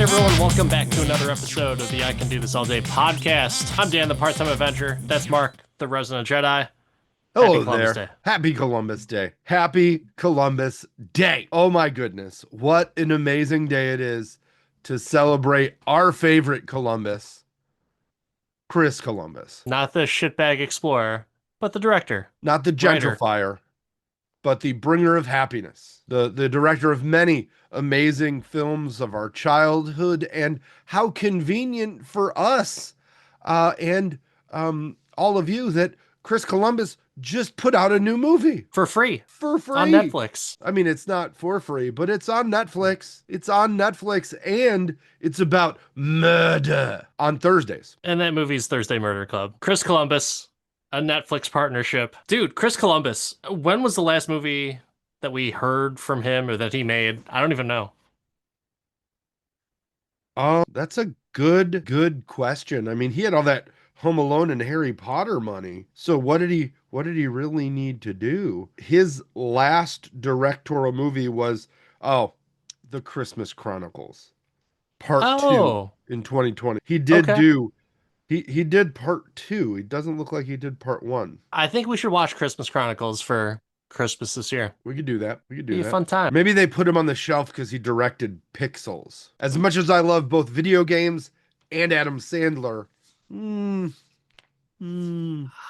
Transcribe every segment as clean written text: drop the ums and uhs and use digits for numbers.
everyone, welcome back to another episode of the I Can Do This All Day podcast. I'm Dan, the Part-Time Avenger. That's Mark, the Resident Jedi. Hello Happy Columbus there. Day. Happy Columbus Day. Happy Columbus Day. Oh my goodness. What an amazing day it is to celebrate our favorite Columbus, Chris Columbus. Not the shitbag explorer, but the director. Not the Writer. gentrifier, but the bringer of happiness. The director of many amazing films of our childhood, and how convenient for us and all of you that Chris Columbus just put out a new movie For free. for free On Netflix. I mean, it's not for free, but it's on Netflix. It's on Netflix, and it's about murder on Thursdays. And that movie's Thursday Murder Club. Chris Columbus, a Netflix partnership. Dude, Chris Columbus, when was the last movie that we heard from him or that he made? I don't even know. That's a good question. I mean, he had all that Home Alone and Harry Potter money. So what did he really need to do? His last directorial movie was The Christmas Chronicles, Part 2 in 2020. He did do he did Part 2. It doesn't look like he did Part 1. I think we should watch Christmas Chronicles for Christmas this year. We could do that. We could do Be that. a fun time. Maybe they put him on the shelf because he directed Pixels. As much as I love both video games and Adam Sandler,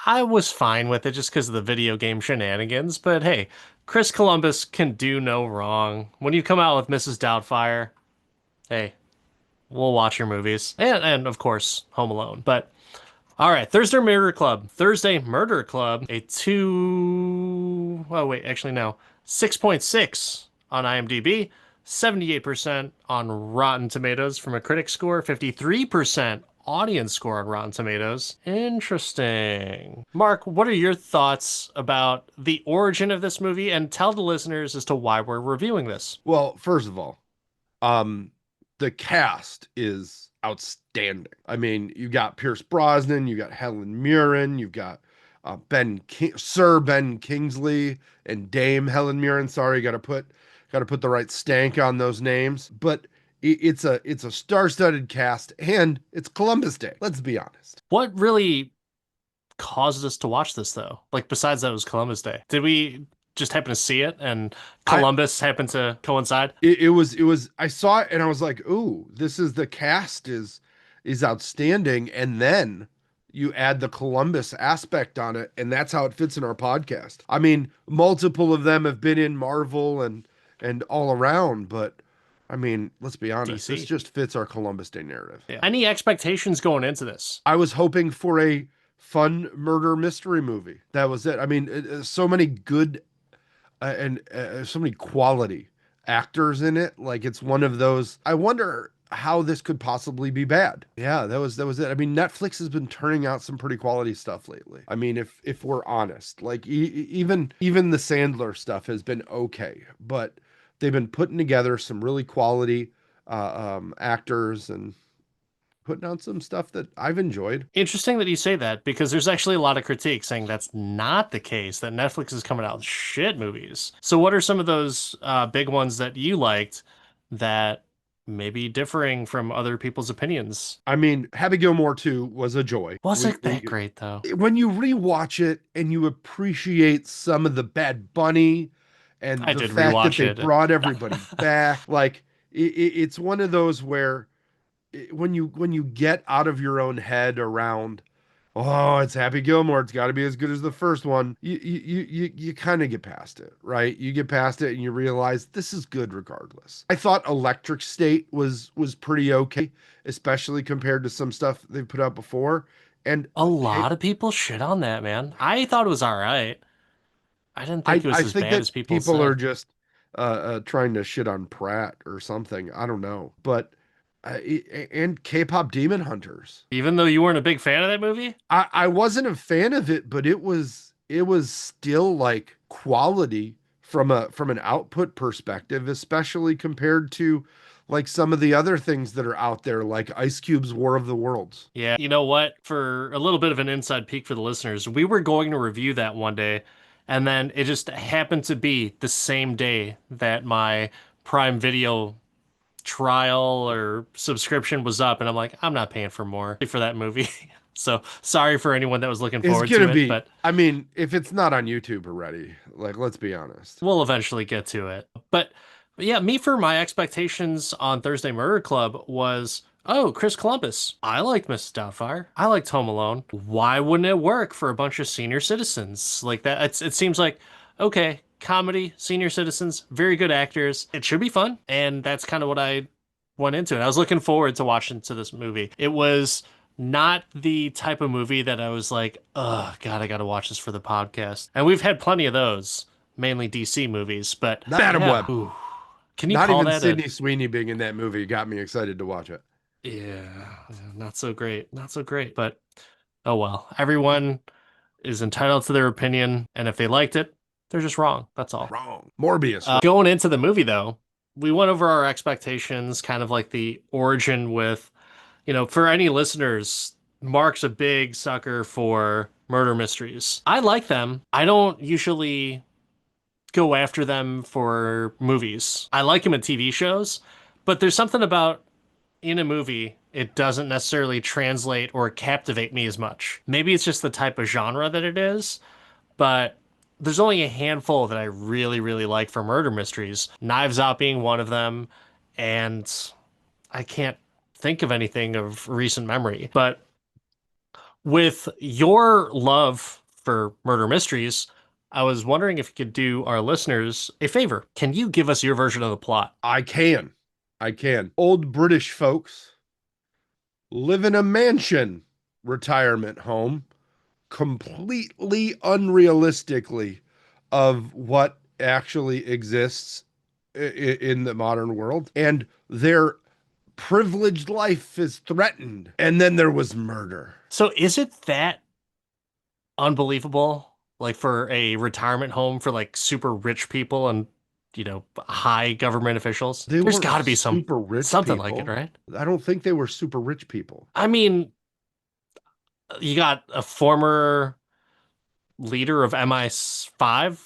I was fine with it just because of the video game shenanigans, but hey, Chris Columbus can do no wrong. When you come out with Mrs. Doubtfire, hey, we'll watch your movies. And of course, Home Alone. But all right, Thursday Murder Club, a 6.6 on IMDb, 78% on Rotten Tomatoes from a critic score, 53% audience score on Rotten Tomatoes. Interesting. Mark, what are your thoughts about the origin of this movie, and tell the listeners as to why we're reviewing this? Well, first of all, the cast is outstanding. I mean, you got Pierce Brosnan, you got Helen Mirren, you've got Sir Ben Kingsley and Dame Helen Mirren. Sorry, got to put the right stank on those names. But it's a star-studded cast, and it's Columbus Day. Let's be honest. What really caused us to watch this, though? Like, besides that it was Columbus Day, did we just happen to see it and Columbus happened to coincide? It was I saw it and I was like, ooh, the cast is outstanding, and then you add the Columbus aspect on it, and that's how it fits in our podcast. I mean, multiple of them have been in Marvel and all around, but I mean, let's be honest, DC. This just fits our Columbus Day narrative. Yeah. Any expectations going into this? I was hoping for a fun murder mystery movie. That was it. I mean, so many good and so many quality actors in it. Like, it's one of those, I wonder how this could possibly be bad. Yeah, that was it. I mean, Netflix has been turning out some pretty quality stuff lately. I mean, if we're honest, like even the Sandler stuff has been okay, but they've been putting together some really quality actors and putting out some stuff that I've enjoyed. Interesting that you say that, because there's actually a lot of critique saying that's not the case, that Netflix is coming out with shit movies. So what are some of those big ones that you liked that may be differing from other people's opinions? I mean, Happy Gilmore 2 was a joy. Wasn't that great, though? When you rewatch it and you appreciate some of the Bad Bunny and the fact that they brought everybody back, like it's one of those where when you get out of your own head around, oh, it's Happy Gilmore, it's got to be as good as the first one, you kind of get past it, right? You get past it and you realize this is good regardless. I thought Electric State was pretty okay, especially compared to some stuff they've put out before. And a lot of people shit on that, man. I thought it was all right. I didn't think it was as bad as people said. People are just trying to shit on Pratt or something. I don't know, but and K-pop Demon Hunters. Even though you weren't a big fan of that movie? I wasn't a fan of it, but it was still like quality from an output perspective, especially compared to like some of the other things that are out there, like Ice Cube's War of the Worlds. Yeah, you know what? For a little bit of an inside peek for the listeners, we were going to review that one day, and then it just happened to be the same day that my Prime Video trial or subscription was up, and I'm like, I'm not paying for more for that movie. So sorry for anyone that was looking It's forward to gonna it, be, but I mean, if it's not on YouTube already, like, let's be honest. we'll eventually get to it. But yeah, me for my expectations on Thursday Murder Club was, oh, Chris Columbus. I liked Mrs. Doubtfire. I liked Home Alone. Why wouldn't it work for a bunch of senior citizens like that? It seems like, okay, comedy, senior citizens, very good actors. It should be fun. And that's kind of what I went into it. I was looking forward to watching to this movie. It was not the type of movie that I was like, oh, God, I got to watch this for the podcast. And we've had plenty of those, mainly DC movies, but Not Adam yeah. Webb. Ooh. Can you Not call even that a Sydney Sweeney being in that movie got me excited to watch it. yeah, not so great. Not so great, but oh well. Everyone is entitled to their opinion, and if they liked it, they're just wrong. That's all. Wrong. Morbius. Going into the movie though, we went over our expectations, kind of like the origin with, for any listeners, Mark's a big sucker for murder mysteries. I like them. I don't usually go after them for movies. I like them in TV shows, but there's something about in a movie, it doesn't necessarily translate or captivate me as much. Maybe it's just the type of genre that it is, but there's only a handful that I really, really like for murder mysteries. Knives Out being one of them, and I can't think of anything of recent memory. But with your love for murder mysteries, I was wondering if you could do our listeners a favor. Can you give us your version of the plot? I can. I can. Old British folks live in a mansion retirement home, completely unrealistically of what actually exists in the modern world. And their privileged life is threatened. And then there was murder. So is it that unbelievable? Like for a retirement home for like super rich people and high government officials? They There's weren't got to be super rich something like it, people. right? I don't think they were super rich people. I mean, you got a former leader of MI5,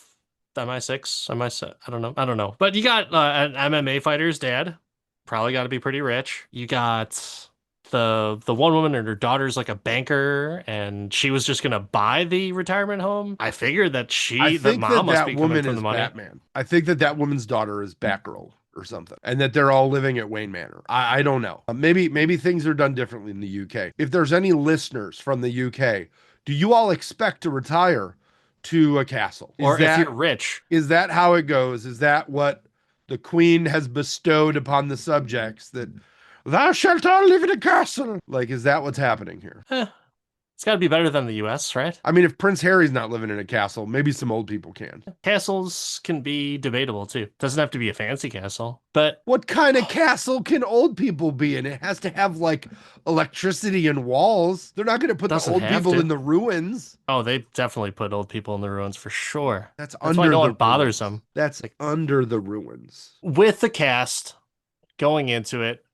MI6, MI7, I don't know. But you got an MMA fighter's dad, probably got to be pretty rich. You got the one woman and her daughter's like a banker, and she was just gonna buy the retirement home. I figured that I that think that mom must that be coming woman from is the money. Batman. I think that that woman's daughter is Batgirl or something, and that they're all living at Wayne Manor. I don't know. Maybe things are done differently in the UK. If there's any listeners from the UK, do you all expect to retire to a castle? Or if you're rich, Is that how it goes? Is that what the Queen has bestowed upon the subjects, that thou shalt all live in a castle? Like, is that what's happening here? it's got to be better than the US, right? I mean, if Prince Harry's not living in a castle, maybe some old people can. Castles can be debatable too. Doesn't have to be a fancy castle, but What kind of castle can old people be in? It has to have like electricity and walls. They're not going to put the doesn't old have people to. in the ruins. Oh, they definitely put old people in the ruins for sure. That's That's under why no the one bothers ruins. them. That's Like, under the ruins. with the cast going into it,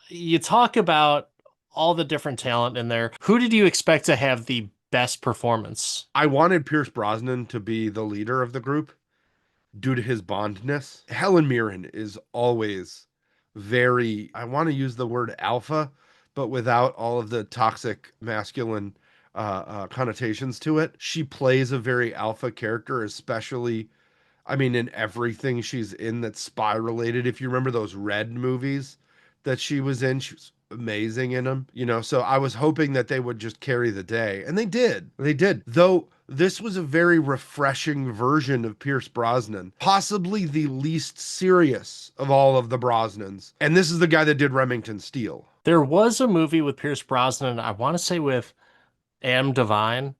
you talk about all the different talent in there. Who did you expect to have the best performance? I wanted Pierce Brosnan to be the leader of the group due to his bondness. Helen Mirren is always very, I want to use the word alpha, but without all of the toxic masculine connotations to it. She plays a very alpha character, especially, I mean, in everything she's in that's spy related. If you remember those Red movies that she was amazing in them, So I was hoping that they would just carry the day, and they did. They did. Though this was a very refreshing version of Pierce Brosnan, possibly the least serious of all of the Brosnans. And this is the guy that did Remington Steele. There was a movie with Pierce Brosnan, I want to say with Am Devine,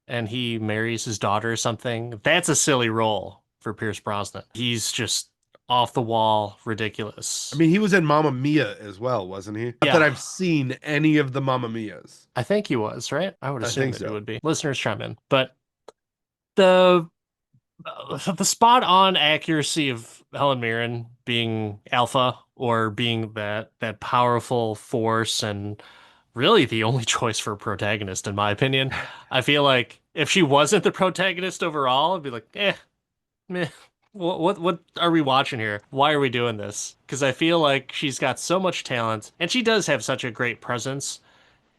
and he marries his daughter or something. That's a silly role for Pierce Brosnan. He's just off the wall, ridiculous. I mean, he was in Mamma Mia as well, wasn't he? Not that I've seen any of the Mamma Mias. I think he was, right? I would assume that so. he would be. Listeners chime in. But the spot on accuracy of Helen Mirren being alpha or being that powerful force and really the only choice for a protagonist, in my opinion. I feel like if she wasn't the protagonist overall, I'd be like, meh. what are we watching here? Why are we doing this? Because I feel like she's got so much talent, and she does have such a great presence,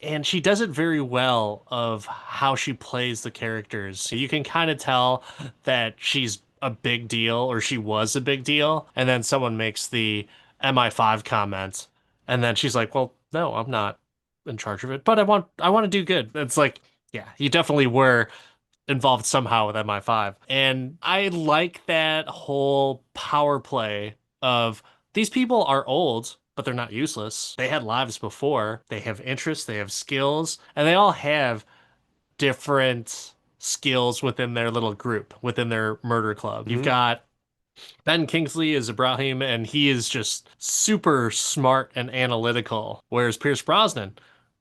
and she does it very well of how she plays the characters. So you can kind of tell that she's a big deal or she was a big deal, and then someone makes the MI5 comment, and then she's like, "Well, no, I'm not in charge of it, but I want to do good." It's like, yeah, you definitely were involved somehow with MI5. And I like that whole power play of these people are old, but they're not useless. They had lives before, they have interests, they have skills, and they all have different skills within their little group, within their murder club. You've Mhm. got Ben Kingsley is Ibrahim, and he is just super smart and analytical, whereas Pierce Brosnan,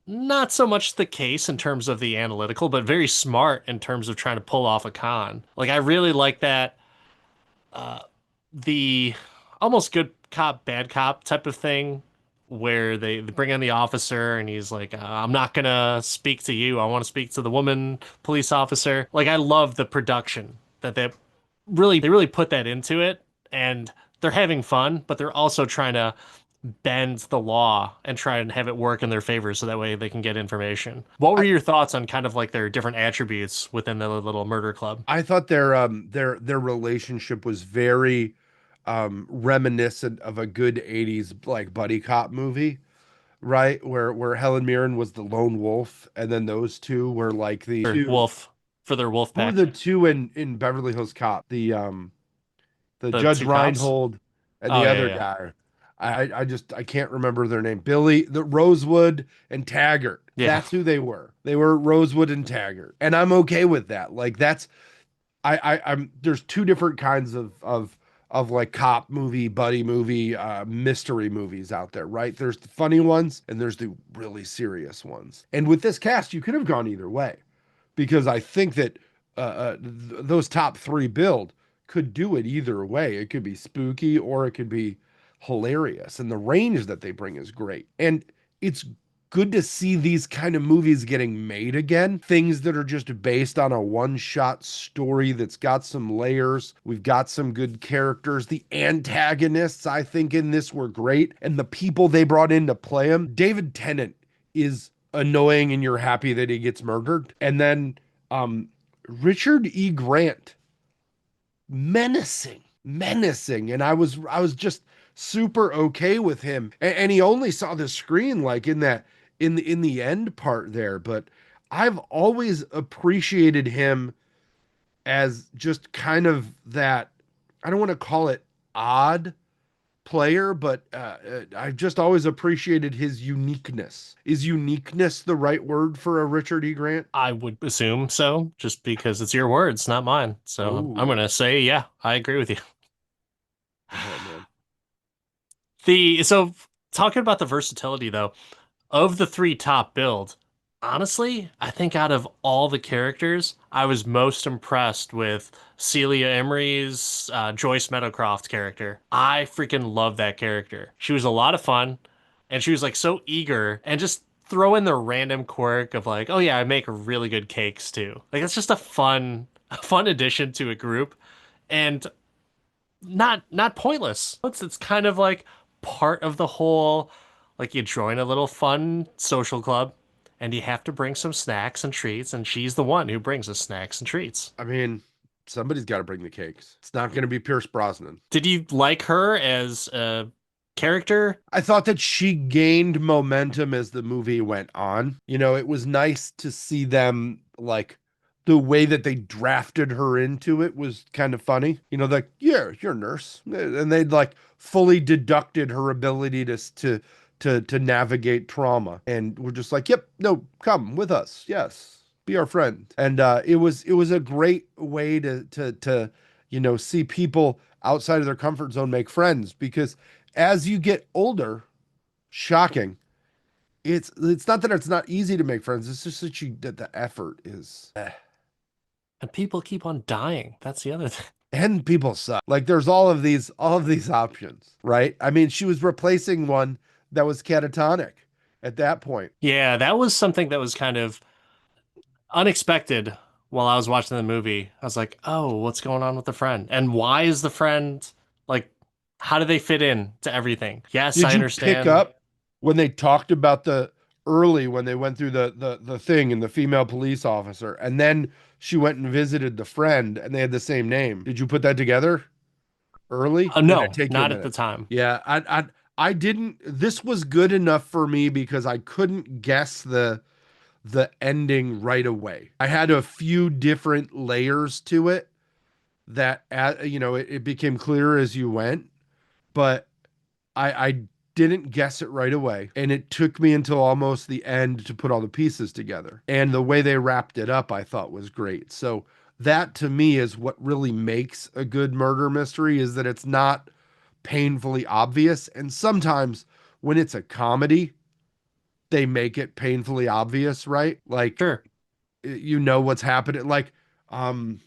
not so much the case in terms of the analytical, but very smart in terms of trying to pull off a con. Like I really like that the almost good cop, bad cop type of thing where they bring in the officer and he's like, I'm not gonna speak to you. I want to speak to the woman police officer. Like I love the production that they really put that into it and they're having fun, but they're also trying to bend the law and try and have it work in their favor so that way they can get information. What were I your thoughts on kind of like their different attributes within the little murder club? I thought their relationship was very reminiscent of a good 80s like buddy cop movie, right? Where Helen Mirren was the lone wolf and then those two were like the Or two. Wolf for their wolf Who were pack, the two in Beverly Hills Cop? The the Judge two cops? Reinhold and Oh the yeah, other yeah. guy. I just I can't remember their name. Billy, the Rosewood and Taggart. Yeah. That's who they were. They were Rosewood and Taggart. And I'm okay with that. Like that's I'm there's two different kinds of like cop movie, buddy movie, mystery movies out there, right? There's the funny ones and there's the really serious ones. And with this cast, you could have gone either way because I think that those top three build could do it either way. It could be spooky or it could be hilarious, and the range that they bring is great. And it's good to see these kind of movies getting made again. Things that are just based on a one-shot story that's got some layers. We've got some good characters. The antagonists, I think, in this were great, and the people they brought in to play them. David Tennant is annoying and you're happy that he gets murdered. And then um Richard E. Grant, menacing. And I was just super okay with him. And he only saw the screen like in that in the end part there. But I've always appreciated him as just kind of that, I don't want to call it odd player, but I've just always appreciated his uniqueness. Is uniqueness the right word for a Richard E. Grant? I would assume so, just because it's your words, not mine. So I'm Oh, gonna say, yeah, I agree with you. oh man. So talking about the versatility though, of the three top build, honestly, I think out of all the characters, I was most impressed with Celia Emery's Joyce Meadowcroft character. I freaking love that character. She was a lot of fun, and she was like so eager, and just throw in the random quirk of like, oh yeah, I make really good cakes too. Like it's just a fun addition to a group, and not pointless. It's kind of like part of the whole, like you join a little fun social club and you have to bring some snacks and treats, and she's the one who brings us snacks and treats. I mean, somebody's got to bring the cakes. It's not going to be Pierce Brosnan. Did you like her as a character? I thought that she gained momentum as the movie went on. You know, it was nice to see them like the way that they drafted her into it was kind of funny. You know, like, yeah, you're a nurse. And they'd like fully deducted her ability to navigate trauma. And we're just like, yep, no, come with us. Yes. Be our friend. And it was a great way to see people outside of their comfort zone make friends because as you get older, shocking. It's not that it's not easy to make friends. It's just that the effort is, And people keep on dying. That's the other thing. and people suck. Like there's all of these options, right? I mean, she was replacing one that was catatonic at that point. Yeah, that was something that was kind of unexpected while I was watching the movie. I was like, oh, what's going on with the friend? And why is the friend like, how do they fit in to everything? Yes, Did I you pick understand. up when they talked about the early when they went through the thing and the female police officer, and then she went and visited the friend and they had the same name? Did you put that together early? Or did that No, take you a not at the minute? time. Yeah, I didn't. This was good enough for me because I couldn't guess the ending right away. I had a few different layers to it that it became clearer as you went, but I didn't guess it right away. And it took me until almost the end to put all the pieces together. And the way they wrapped it up, I thought was great. So that to me is what really makes a good murder mystery is that it's not painfully obvious. And sometimes when it's a comedy, they make it painfully obvious, right? Like Sure. you know what's happening. Like um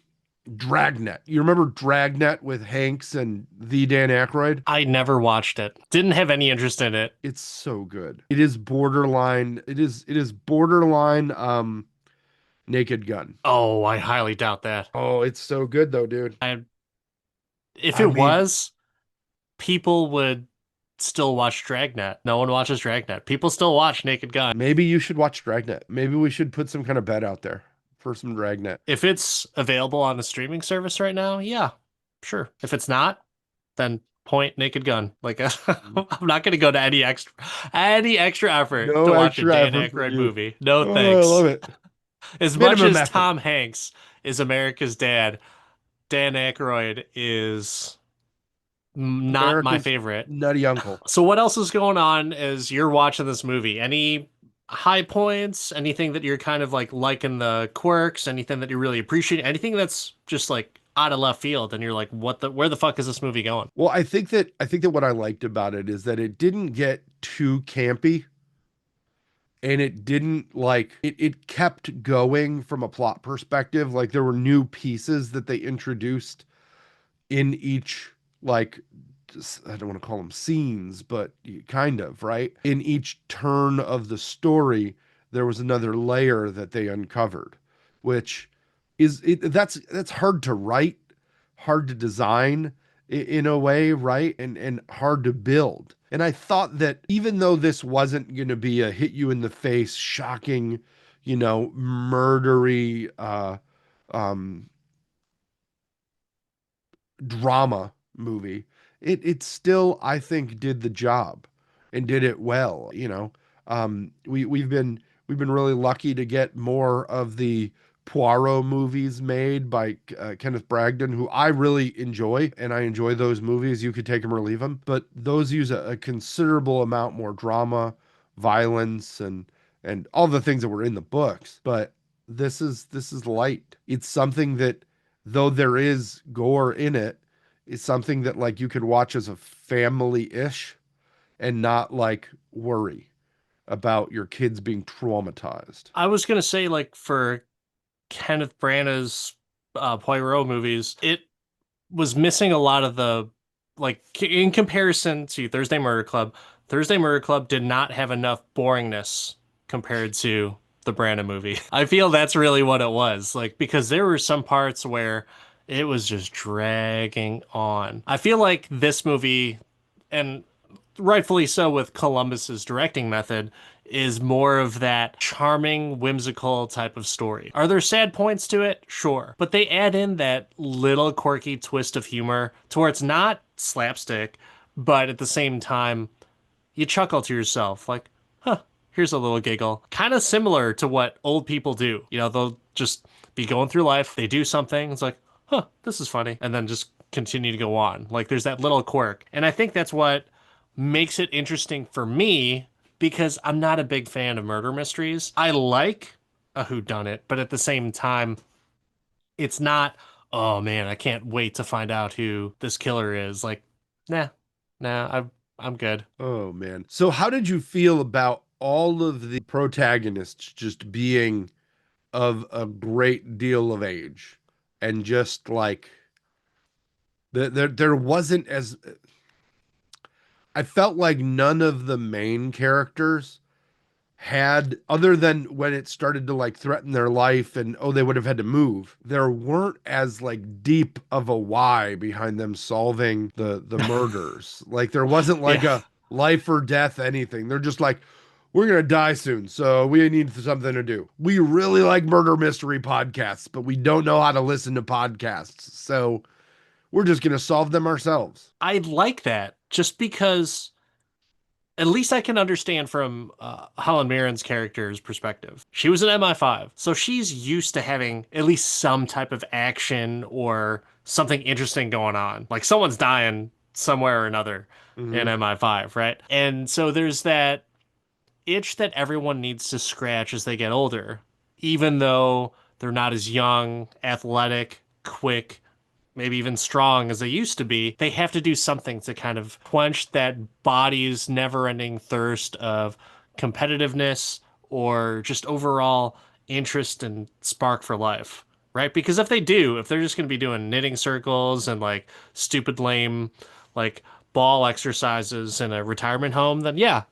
Dragnet. You remember Dragnet with Hanks and the Dan Aykroyd? I never watched it. Didn't have any interest in it. It's so good. It is borderline. It is borderline Naked Gun. Oh, I highly doubt that. Oh, it's so good though, dude. I If I it mean, was, people would still watch Dragnet. No one watches Dragnet. People still watch Naked Gun. maybe you should watch Dragnet. Maybe we should put some kind of bet out there for some Dragnet. If it's available on a streaming service right now, yeah, sure. If it's not, then point Naked Gun. Like I'm not gonna go to any extra effort to No watch a extra Dan effort for Aykroyd you. movie. No Oh, I love thanks. it. As much Minimum as effort. Tom Hanks is America's dad, Dan Aykroyd is not my America's favorite. nutty uncle. So what else is going on as you're watching this movie? Any high points? Anything that you're kind of like liking the quirks? Anything that you really appreciate? Anything that's just like out of left field and you're like, where the fuck is this movie going? Well, I think that what I liked about it is that it didn't get too campy and it didn't like it kept going from a plot perspective. Like there were new pieces that they introduced in each like I don't want to call them scenes, but kind of, right? In each turn of the story, there was another layer that they uncovered, which that's hard to write, hard to design in a way, right? And hard to build. And I thought that even though this wasn't going to be a hit you in the face, shocking, murdery um drama movie, it still I think did the job and did it well. We've been really lucky to get more of the Poirot movies made by Kenneth Bragdon, who I really enjoy, and I enjoy those movies. You could take them or leave them, but those use a considerable amount more drama, violence, and all the things that were in the books. But this is light. It's something that though there is gore in it, it's something that like you could watch as a family-ish and not like worry about your kids being traumatized. I was gonna say like for Kenneth Branagh's Poirot movies, it was missing a lot of the like in comparison to Thursday Murder Club. Thursday Murder Club did not have enough boringness compared to the Brana movie. I feel that's really what it was. Like because there were some parts where it was just dragging on. I feel like this movie and rightfully so with Columbus's directing method is more of that charming, whimsical type of story. Are there sad points to it? Sure. But they add in that little quirky twist of humor to where it's not slapstick, but at the same time, you chuckle to yourself, like, huh, here's a little giggle. Kind of similar to what old people do. They'll just be going through life, they do something, it's like, huh, this is funny, and then just continue to go on. Like, there's that little quirk. And I think that's what makes it interesting for me because I'm not a big fan of murder mysteries. I like a whodunit, but at the same time, it's not, oh man, I can't wait to find out who this killer is. Like, nah, I'm good. Oh man. So how did you feel about all of the protagonists just being of a great deal of age and just like there wasn't as I felt like none of the main characters had, other than when it started to like threaten their life and oh they would have had to move, there weren't as like deep of a why behind them solving the murders. Like there wasn't like Yeah. a life or death anything. They're just like, we're gonna die soon, so we need something to do. We really like murder mystery podcasts, but we don't know how to listen to podcasts, so we're just gonna solve them ourselves. I like that just because at least I can understand from Helen Mirren's character's perspective. She was an MI5, so she's used to having at least some type of action or something interesting going on. Like someone's dying somewhere or another in Hmm. MI5, right? And so there's that itch that everyone needs to scratch as they get older, even though they're not as young, athletic, quick, maybe even strong as they used to be. They have to do something to kind of quench that body's never-ending thirst of competitiveness or just overall interest and spark for life. Right? Because if they do, if they're just going to be doing knitting circles and like stupid lame like ball exercises in a retirement home, then yeah,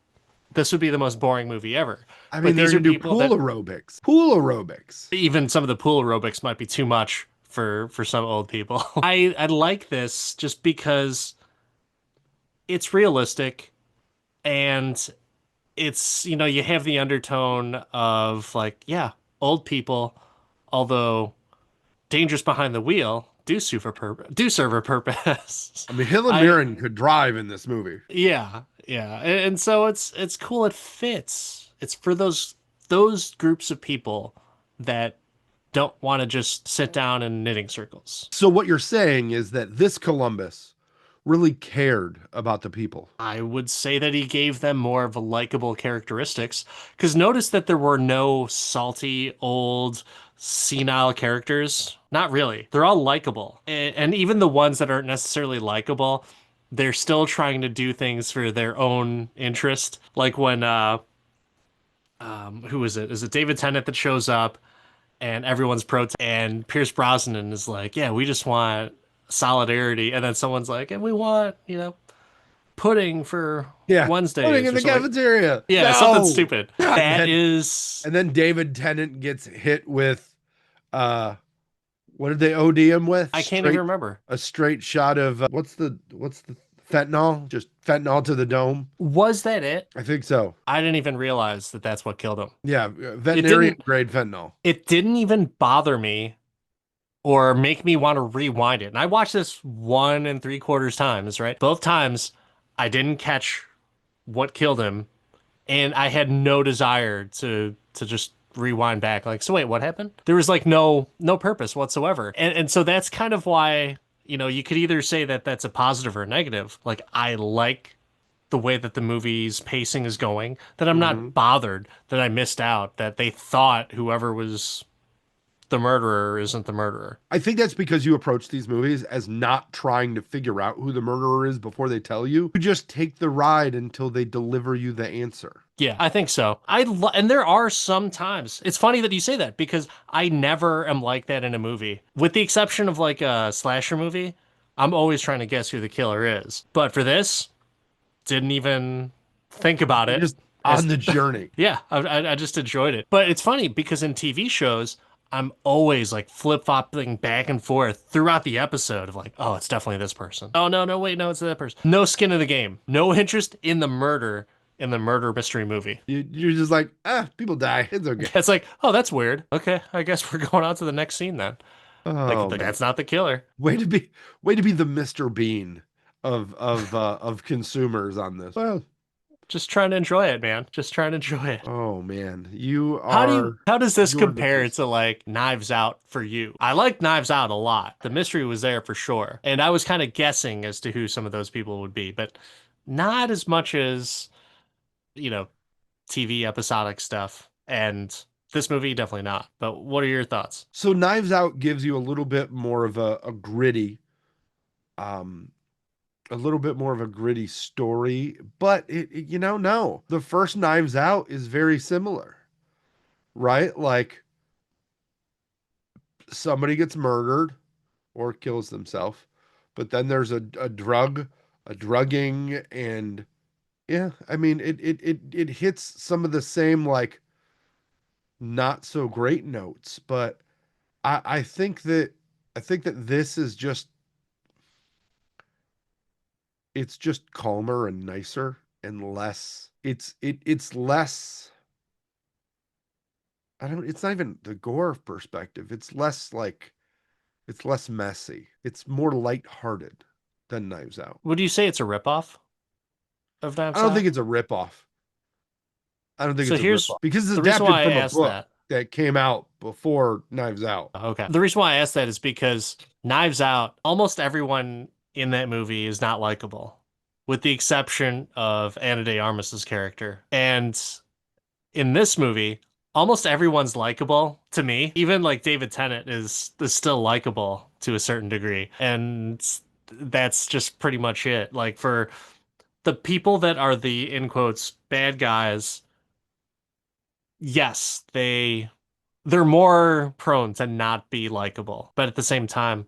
this would be the most boring movie ever. I mean, But they're these are gonna do people pool that aerobics. Pool aerobics. even some of the pool aerobics might be too much for some old people. I like this just because it's realistic and it's you have the undertone of like yeah, old people, although dangerous behind the wheel, do serve a purpose. I mean, Helen I Mirren could drive in this movie. yeah, and so it's cool. It fits. It's for those groups of people that don't want to just sit down in knitting circles. So what you're saying is that this Columbus really cared about the people. I would say that he gave them more of a likable characteristics because notice that there were no salty, old, senile characters. Not really. They're all likable. And even the ones that aren't necessarily likable, they're still trying to do things for their own interest. Like when who is it? Is it David Tennant that shows up and everyone's protesting and Pierce Brosnan is like, "Yeah, we just want solidarity." And then someone's like, "And we want, pudding for Yeah, putting Wednesdays in or the something." cafeteria. Yeah, something No. stupid. And That then is, and then David Tennant gets hit with uh what did they OD him with? I can't even Straight remember. a straight shot of what's the fentanyl? Just fentanyl to the dome. Was that it? I think so. I didn't even realize that that's what killed him. Yeah, It veterinarian didn't, grade fentanyl. it didn't even bother me or make me want to rewind it. And I watched this 1 3/4 times, right? Both times I didn't catch what killed him and I had no desire to just rewind back. Like, so wait, what happened? There was like no purpose whatsoever. And so that's kind of why, you could either say that that's a positive or a negative. Like I like the way that the movie's pacing is going, that I'm Hmm. not bothered that I missed out, that they thought whoever was the murderer isn't the murderer. I think that's because you approach these movies as not trying to figure out who the murderer is before they tell you. You just take the ride until they deliver you the answer. Yeah, I think so. And there are some times. It's funny that you say that because I never am like that in a movie. With the exception of like a slasher movie, I'm always trying to guess who the killer is. But for this, didn't even think about You're it. just on As the journey. yeah, I just enjoyed it. But it's funny because in TV shows, I'm always like flip-flopping back and forth throughout the episode of like, oh, it's definitely this person. Oh no, no, wait, no, it's that person. No skin in the game. No interest in the murder in the murder mystery movie. You're just like, people die. It's okay. It's like, oh, that's weird. Okay, I guess we're going on to the next scene then. Like, Oh man. that's not the killer. Way to be the Mr. Bean of consumers on this. Well, Just trying to enjoy it, man. Just trying to enjoy it. oh man, How does this you're compare delicious. to like Knives Out for you? I like Knives Out a lot. The mystery was there for sure. And I was kind of guessing as to who some of those people would be, but not as much as, you know, TV episodic stuff. And this movie, definitely not. But what are your thoughts? So Knives Out gives you a little bit more of a gritty, um, a little bit more of a gritty story, but no. The first Knives Out is very similar, right? Like somebody gets murdered or kills themselves, but then there's a drugging and Yeah, I mean it hits some of the same like not so great notes, but I think that this is just it's just calmer and nicer and less it's less I don't it's not even the gore perspective. It's less like it's less messy. It's more lighthearted than Knives Out. Would you say it's a ripoff of I Knives don't think Out? it's a ripoff. I don't think So it's a here's ripoff because it's the reason why adapted I from a asked book that. that came out before Knives Out. Okay. The reason why I asked that is because Knives Out, almost everyone in that movie is not likable, with the exception of Ana de Armas's character. And in this movie, almost everyone's likable to me. Even like David Tennant is still likable to a certain degree. And that's just pretty much it. Like for the people that are the in quotes bad guys, yes, they're more prone to not be likable. But at the same time,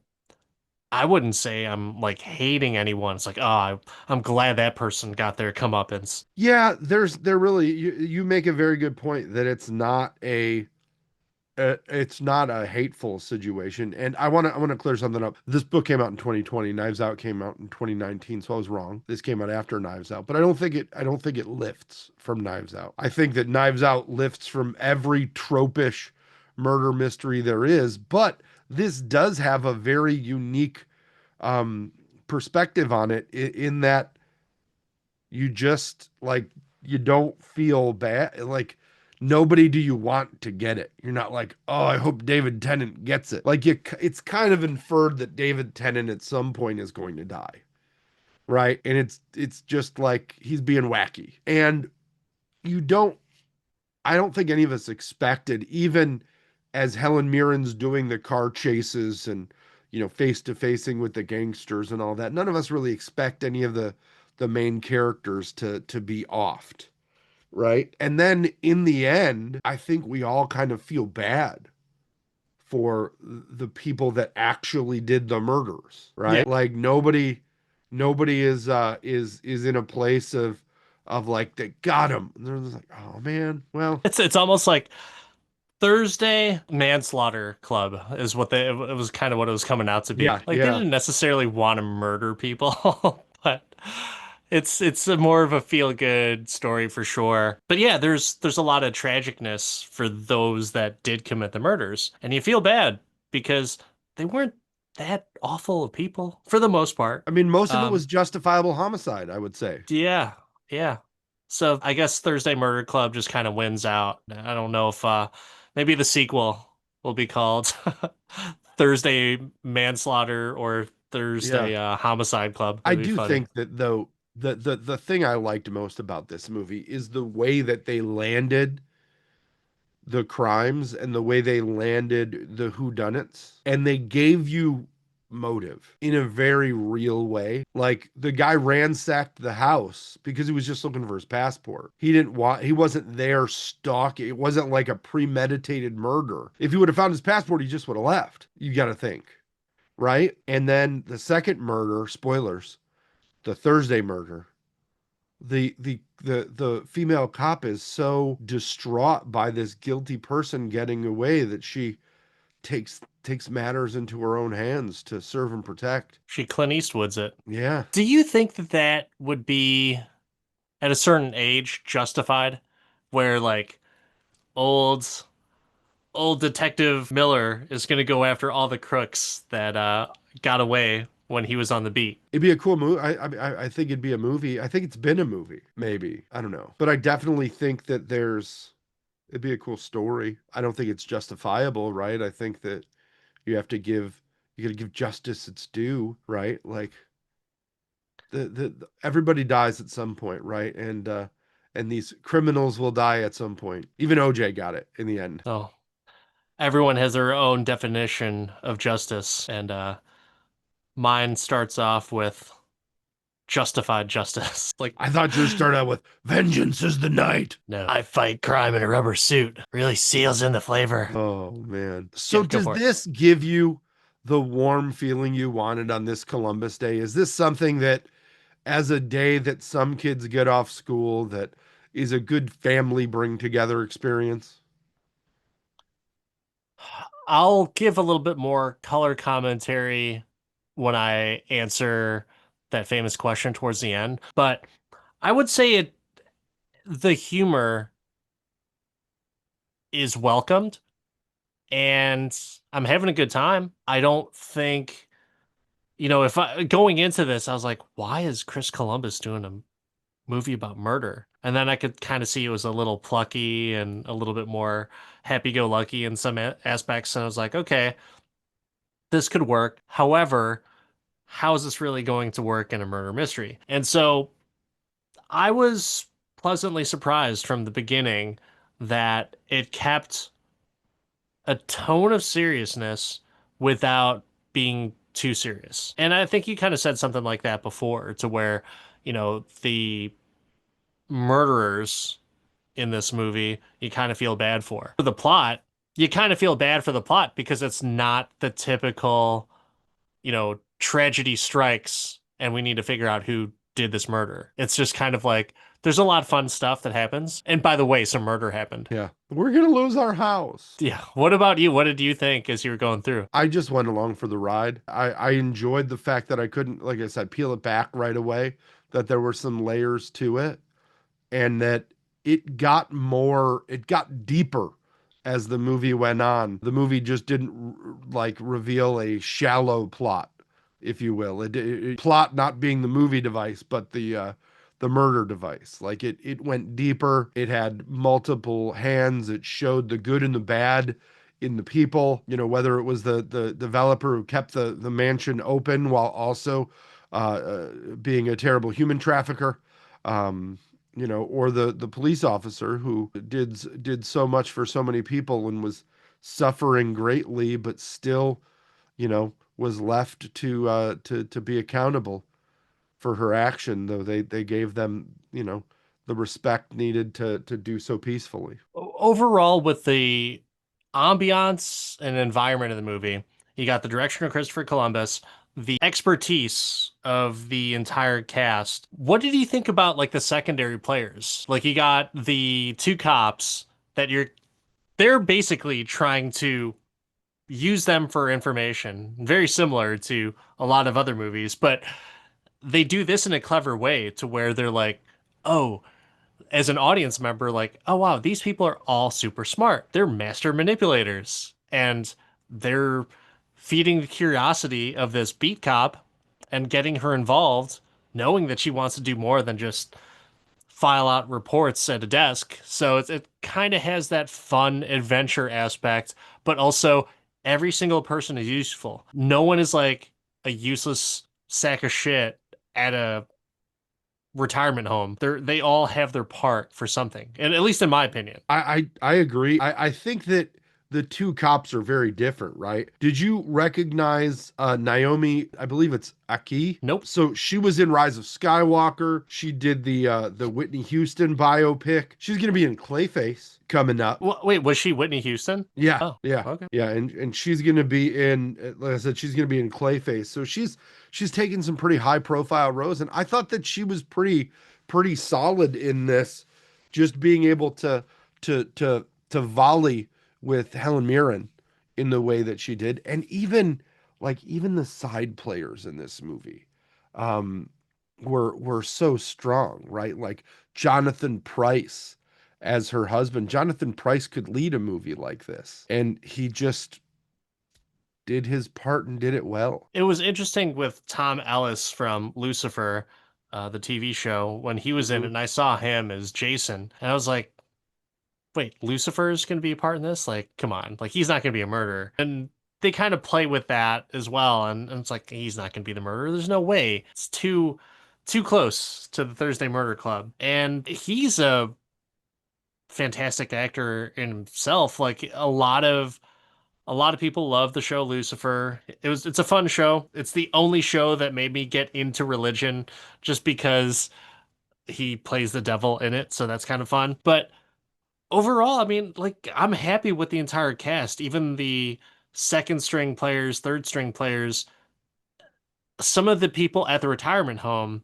I wouldn't say I'm like hating anyone. It's like, oh, I'm glad that person got their comeuppance. Yeah, there really you make a very good point that it's not a hateful situation. And I want to clear something up. This book came out in 2020. Knives Out came out in 2019, so I was wrong. This came out after Knives Out, but I don't think it lifts from Knives Out. I think that Knives Out lifts from every tropish murder mystery there is, but this does have a very unique um perspective on it in that you just like you don't feel bad like nobody do you want to get it. You're not like, oh, I hope David Tennant gets it. Like it's kind of inferred that David Tennant at some point is going to die, right? And it's just like he's being wacky. And you don't I don't think any of us expected, even as Helen Mirren's doing the car chases and face to facing with the gangsters and all that. None of us really expect any of the main characters to be offed, right? And then in the end, I think we all kind of feel bad for the people that actually did the murders, Yeah. right? Like nobody is in a place of like they got him. And they're just like, oh man, well, It's almost like Thursday Manslaughter Club is what it was kind of what it was coming out to be. yeah, Like they yeah. didn't necessarily want to murder people, but it's a more of a feel good story for sure. But yeah, there's a lot of tragicness for those that did commit the murders, and you feel bad because they weren't that awful of people for the most part. I mean, most of it Um, was justifiable homicide, I would say. yeah, yeah. So I guess Thursday Murder Club just kind of wins out. I don't know if maybe the sequel will be called Thursday Manslaughter or Yeah. Thursday Homicide Club. I That'd be do funny. think that though the thing I liked most about this movie is the way that they landed the crimes and the way they landed the whodunits. And they gave you motive in a very real way. Like the guy ransacked the house because he was just looking for his passport. He wasn't there stalking. It wasn't like a premeditated murder. If he would have found his passport, he just would have left. You got to think, right? And then the second murder, spoilers, the Thursday murder, the female cop is so distraught by this guilty person getting away that she takes matters into her own hands to serve and protect. She Clint Eastwood's it. Yeah. Do you think that that would be at a certain age justified, where like old old Detective Miller is going to go after all the crooks that got away when he was on the beat? It'd be a cool movie. I think it'd be a movie. I think it's been a movie, maybe. I don't know. But I definitely think that it'd be a cool story. I don't think it's justifiable, right? I think that you got to give justice its due, right? Like everybody dies at some point, right? And these criminals will die at some point. Even OJ got it in the end. Oh, everyone has their own definition of justice, and mine starts off with justified justice. Like, I thought yours started out with "Vengeance is the night." no, I fight crime in a rubber suit. Really seals in the flavor. Oh man. So Yeah, go does for it. this give you the warm feeling you wanted on this Columbus Day? Is this something that as a day that some kids get off school that is a good family bring together experience? I'll give a little bit more color commentary when I answer that famous question towards the end, but I would say the humor is welcomed and I'm having a good time. I don't think, if I going into this, I was like, why is Chris Columbus doing a movie about murder? And then I could kind of see it was a little plucky and a little bit more happy-go-lucky in some aspects. And I was like, okay, this could work. However, how is this really going to work in a murder mystery? And so I was pleasantly surprised from the beginning that it kept a tone of seriousness without being too serious. And I think you kind of said something like that before, to where, the murderers in this movie you kind of feel bad for. For the plot, you kind of feel bad for the plot because it's not the typical, tragedy strikes and we need to figure out who did this murder. It's just kind of like there's a lot of fun stuff that happens. And by the way, some murder happened. Yeah. We're gonna lose our house. Yeah. What about you? What did you think as you were going through? I just went along for the ride. I enjoyed the fact that I couldn't, like I said, peel it back right away, that there were some layers to it, and that it got deeper as the movie went on. The movie just didn't like reveal a shallow plot, if you will. Plot not being the movie device, but the murder device. Like it went deeper. It had multiple hands. It showed the good and the bad in the people. Whether it was the developer who kept the mansion open while also being a terrible human trafficker. Or the police officer who did so much for so many people and was suffering greatly, but still, was left to be accountable for her action, though they gave them, the respect needed to do so peacefully. Overall, with the ambiance and environment of the movie, you got the direction of Christopher Columbus, the expertise of the entire cast. What did you think about like the secondary players? Like you got the two cops that they're basically trying to use them for information, very similar to a lot of other movies, but they do this in a clever way to where they're like, oh, as an audience member, like, oh wow, these people are all super smart. They're master manipulators. And they're feeding the curiosity of this beat cop and getting her involved, knowing that she wants to do more than just file out reports at a desk. So it kind of has that fun adventure aspect, but also every single person is useful. No one is like a useless sack of shit at a retirement home. They all have their part for something, and at least in my opinion. I agree. I think that the two cops are very different, right? Did you recognize Naomi? I believe it's Aki. Nope. So she was in Rise of Skywalker. She did the Whitney Houston biopic. She's gonna be in Clayface coming up. Wait, was she Whitney Houston? Yeah, Oh, yeah, okay. yeah, and she's gonna be in, like I said, she's gonna be in Clayface. So she's taken some pretty high profile roles, and I thought that she was pretty solid in this, just being able to volley with Helen Mirren in the way that she did, and even the side players in this movie, um, were so strong, right? Like Jonathan Pryce as her husband. Jonathan Pryce could lead a movie like this, and he just did his part and did it well. It was interesting with Tom Ellis from Lucifer, the TV show, when he was in it, Hmm. and I saw him as Jason, and I was like, wait, Lucifer's going to be a part in this? Like, come on. Like, he's not going to be a murderer. And they kind of play with that as well. And it's like, he's not going to be the murderer. There's no way. It's too close to the Thursday Murder Club. And he's a fantastic actor in himself. Like, a lot of people love the show Lucifer. It's a fun show. It's the only show that made me get into religion just because he plays the devil in it. So that's kind of fun. But overall, I mean, like, I'm happy with the entire cast, even the second string players, third string players. Some of the people at the retirement home,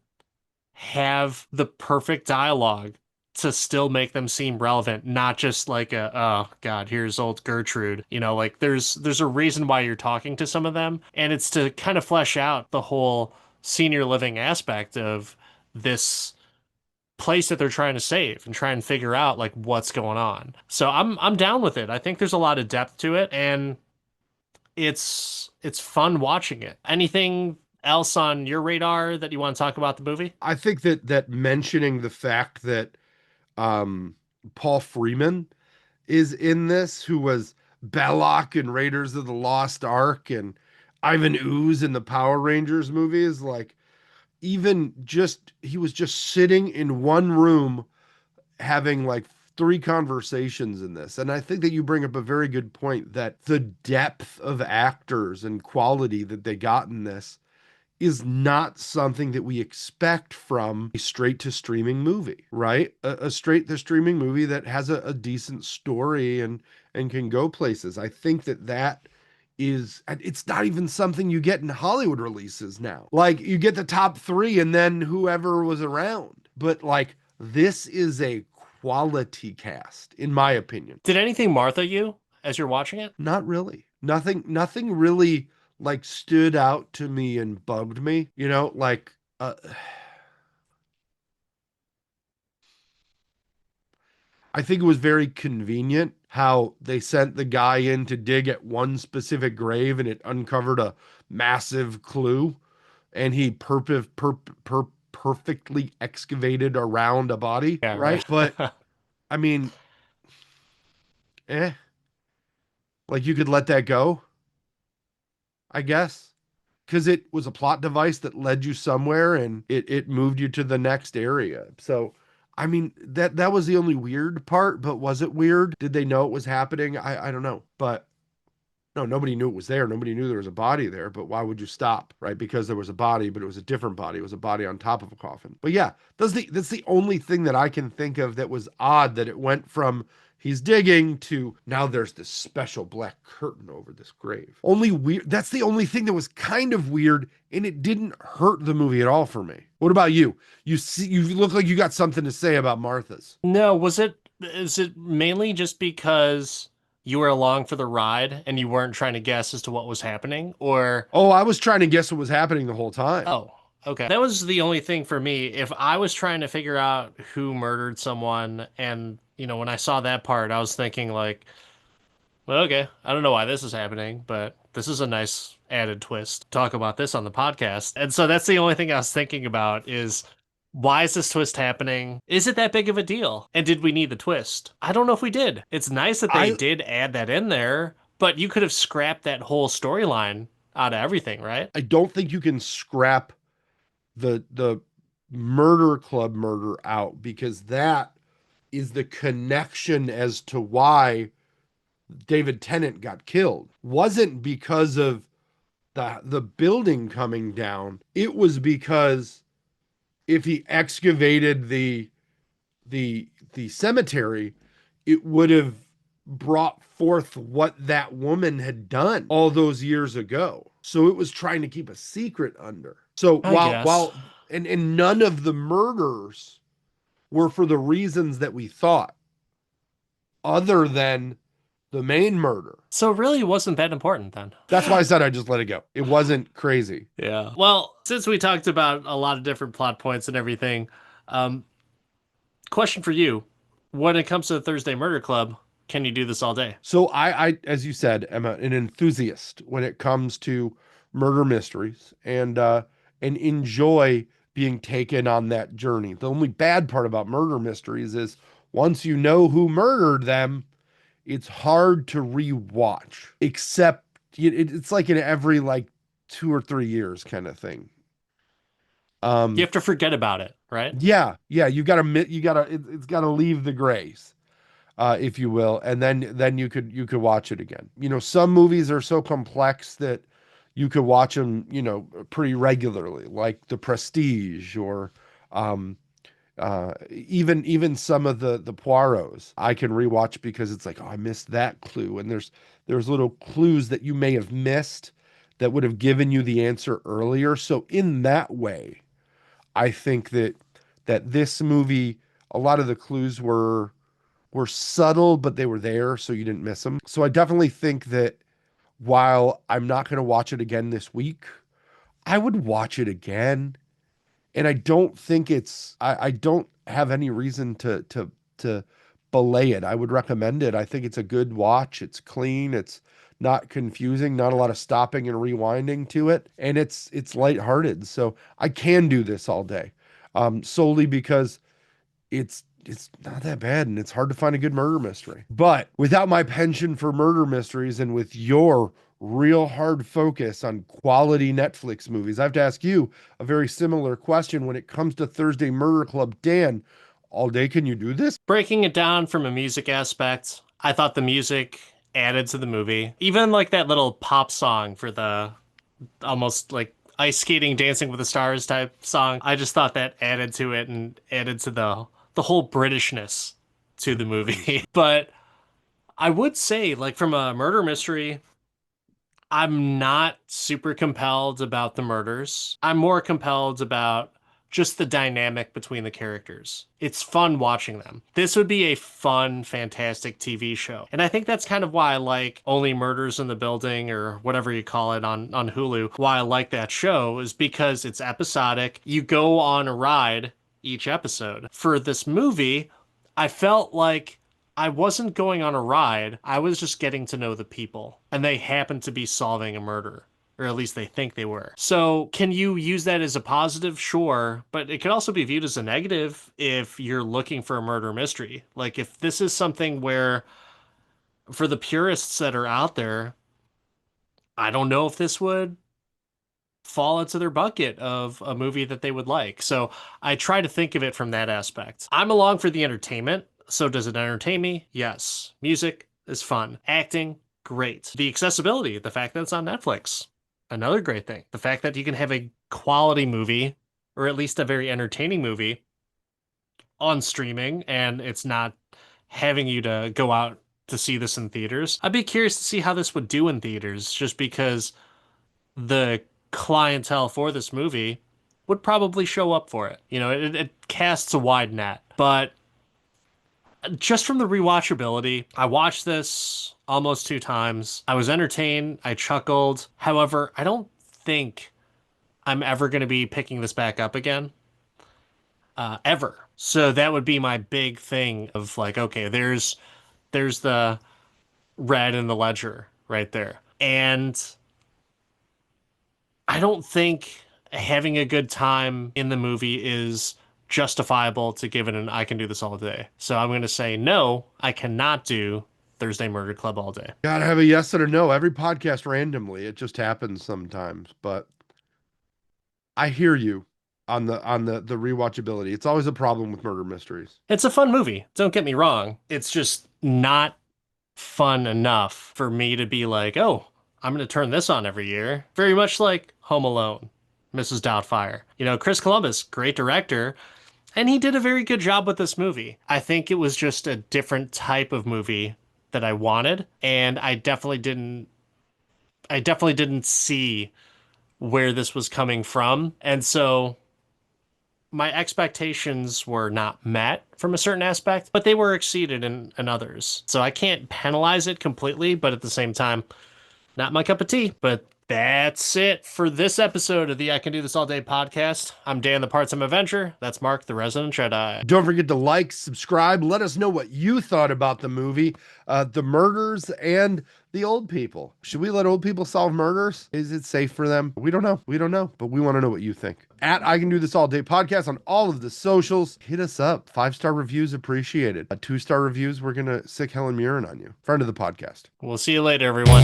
have the perfect dialogue to still make them seem relevant, not just like a, oh God, here's old Gertrude. Like there's a reason why you're talking to some of them, and it's to kind of flesh out the whole senior living aspect of this place that they're trying to save and try and figure out like what's going on. So I'm down with it. I think there's a lot of depth to it, and it's fun watching it. Anything else on your radar that you want to talk about the movie? I think that mentioning the fact that um, Paul Freeman is in this, who was Belloc in Raiders of the Lost Ark and Ivan Ooze in the Power Rangers movies, like even just he was just sitting in one room having like three conversations in this. And I think that you bring up a very good point that the depth of actors and quality that they got in this is not something that we expect from a straight to streaming movie, right? A straight to streaming movie that has a decent story and can go places. I think that is, and it's not even something you get in Hollywood releases now. Like you get the top three and then whoever was around. But like this is a quality cast, in my opinion. Did anything Martha you as you're watching it? Not really. Nothing really like stood out to me and bugged me, like I think it was very convenient how they sent the guy in to dig at one specific grave and it uncovered a massive clue and he perfectly excavated around a body, Yeah, right? right. But I mean, eh, like you could let that go, I guess. Because it was a plot device that led you somewhere and it moved you to the next area. So, I mean, that was the only weird part, but was it weird? Did they know it was happening? I don't know. But no, nobody knew it was there. Nobody knew there was a body there, but why would you stop, right? Because there was a body, but it was a different body. It was a body on top of a coffin. But yeah, that's the only thing that I can think of that was odd, that it went from he's digging to now there's this special black curtain over this grave. Only weird. That's the only thing that was kind of weird, and it didn't hurt the movie at all for me. What about you? You look like you got something to say about Martha's. No, is it mainly just because you were along for the ride and you weren't trying to guess as to what was happening? Or, Oh, I was trying to guess what was happening the whole time. oh, okay. That was the only thing for me. If I was trying to figure out who murdered someone and, when I saw that part, I was thinking like, well, okay, I don't know why this is happening, but this is a nice added twist. Talk about this on the podcast. And so that's the only thing I was thinking about is why is this twist happening? Is it that big of a deal? And did we need the twist? I don't know if we did. It's nice that they I did add that in there, but you could have scrapped that whole storyline out of everything, right? I don't think you can scrap the murder club murder out, because that is the connection as to why David Tennant got killed. Wasn't because of the building coming down. It was because if he excavated the cemetery, it would have brought forth what that woman had done all those years ago. So it was trying to keep a secret under. So I guess. and none of the murders were for the reasons that we thought, other than the main murder. So it really wasn't that important then. That's why I said I just let it go. It wasn't crazy. Yeah. Well, since we talked about a lot of different plot points and everything, um, question for you. When it comes to the Thursday Murder Club, can you do this all day? So as you said, am an enthusiast when it comes to murder mysteries, and enjoy being taken on that journey. The only bad part about murder mysteries is once you know who murdered them, it's hard to rewatch. Except it's like in every like 2 or 3 years kind of thing. You have to forget about it, right? Yeah, it's got to leave the grays, if you will, and then you could watch it again. Some movies are so complex that you could watch them, pretty regularly, like The Prestige, or even some of the Poirots I can rewatch because it's like, oh, I missed that clue, and there's little clues that you may have missed that would have given you the answer earlier. So in that way, I think that that this movie, a lot of the clues were subtle, but they were there, so you didn't miss them. So I definitely think that while I'm not going to watch it again this week, I would watch it again. And I don't think I don't have any reason to belay it. I would recommend it. I think it's a good watch. It's clean. It's not confusing, not a lot of stopping and rewinding to it. And it's lighthearted. So I can do this all day. Solely because it's not that bad and it's hard to find a good murder mystery. But without my penchant for murder mysteries and with your real hard focus on quality Netflix movies, I have to ask you a very similar question when it comes to Thursday Murder Club. Dan, all day can you do this? Breaking it down from a music aspect, I thought the music added to the movie. Even like that little pop song for the almost like ice skating, dancing with the stars type song. I just thought that added to it and added to the whole Britishness to the movie. But I would say, like, from a murder mystery, I'm not super compelled about the murders. I'm more compelled about just the dynamic between the characters. It's fun watching them. This would be a fun, fantastic TV show. And I think that's kind of why I like Only Murders in the Building or whatever you call it on Hulu. Why I like that show is because it's episodic. You go on a ride each episode. For this movie, I felt like I wasn't going on a ride. I was just getting to know the people, and they happened to be solving a murder, or at least they think they were. So can you use that as a positive? Sure, but it could also be viewed as a negative if you're looking for a murder mystery. Like if this is something where, for the purists that are out there, I don't know if this would fall into their bucket of a movie that they would like. So I try to think of it from that aspect. I'm along for the entertainment. So does it entertain me? Yes. Music is fun. Acting, great. The accessibility, the fact that it's on Netflix, another great thing. The fact that you can have a quality movie, or at least a very entertaining movie, on streaming, and it's not having you to go out to see this in theaters. I'd be curious to see how this would do in theaters, just because the clientele for this movie would probably show up for it. You know, it casts a wide net. But just from the rewatchability, I watched this almost 2 times. I was entertained. I chuckled. However, I don't think I'm ever going to be picking this back up again. Ever. So that would be my big thing of like, okay, there's the red in the ledger right there. And I don't think having a good time in the movie is justifiable to give it an I can do this all day. So I'm going to say no, I cannot do Thursday Murder Club all day. Gotta have a yes and a no. Every podcast randomly. It just happens sometimes. But I hear you on the rewatchability. It's always a problem with murder mysteries. It's a fun movie. Don't get me wrong. It's just not fun enough for me to be like, oh, I'm going to turn this on every year. Very much like Home Alone, Mrs. Doubtfire. You know, Chris Columbus, great director, and he did a very good job with this movie. I think it was just a different type of movie that I wanted, and I definitely didn't see where this was coming from. And so my expectations were not met from a certain aspect, but they were exceeded in others. So I can't penalize it completely, but at the same time, not my cup of tea. But that's it for this episode of the I Can Do This All Day podcast. I'm Dan, the Part-Time Avenger. That's Mark, the Resident Jedi. Don't forget to like, subscribe. Let us know what you thought about the movie, the murders, and the old people. Should we let old people solve murders? Is it safe for them? We don't know. We don't know, but we want to know what you think. At I Can Do This All Day podcast on all of the socials. Hit us up. 5-star reviews appreciated. 2-star reviews, we're going to sick Helen Mirren on you. Friend of the podcast. We'll see you later, everyone.